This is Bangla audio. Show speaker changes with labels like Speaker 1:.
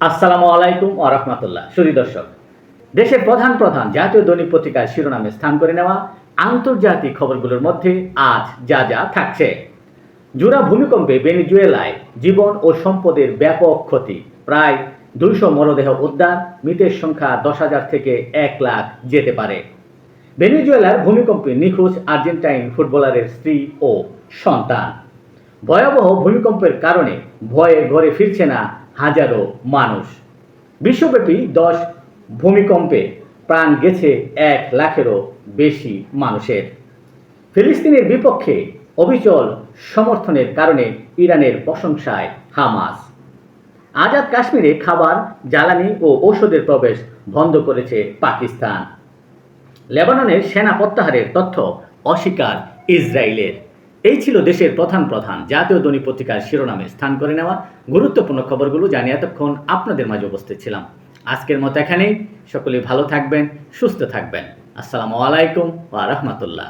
Speaker 1: আসসালামু আলাইকুম ওয়া রাহমাতুল্লাহ। সুধী দর্শক, দেশের প্রধান প্রধান জাতীয় দৈনিক পত্রিকার শিরোনামে স্থান করে নেওয়া আন্তর্জাতিক খবরগুলোর মধ্যে আজ যা যা থাকছে। জোড়া ভূমিকম্পে ভেনেজুয়েলায় জীবন ও সম্পদের ব্যাপক ক্ষতি, প্রায় 200 মরদেহ উদ্ধার, মৃতের সংখ্যা 10,000 থেকে 1 লাখ যেতে পারে। ভেনেজুয়েলার ভূমিকম্পে নিখোঁজ আর্জেন্টাইন ফুটবলারের স্ত্রী ও সন্তান। ভয়াবহ ভূমিকম্পের কারণে ভয়ে ঘরে ফিরছে না হাজারো মানুষ। বিশ্বব্যাপী 10 ভূমিকম্পে প্রাণ গেছে 1 লাখেরও বেশি মানুষের। ফিলিস্তিনের বিপক্ষে অবিচল সমর্থনের কারণে ইরানের প্রশংসায় হামাস। আজাদ কাশ্মীরে খাবার, জ্বালানি ও ঔষধের প্রবেশ বন্ধ করেছে পাকিস্তান। লেবাননের সেনা প্রত্যাহারের তথ্য অস্বীকার ইসরায়েলের। এই ছিল দেশের প্রধান প্রধান জাতীয় দৈনিক পত্রিকার শিরোনামে স্থান করে নেওয়া গুরুত্বপূর্ণ খবরগুলো জানিয়ে এতক্ষণ আপনাদের মাঝে উপস্থিত ছিলাম। আজকের মতো এখানেই। সকলে ভালো থাকবেন, সুস্থ থাকবেন। আসসালামু আলাইকুম ওয়া রাহমাতুল্লাহ।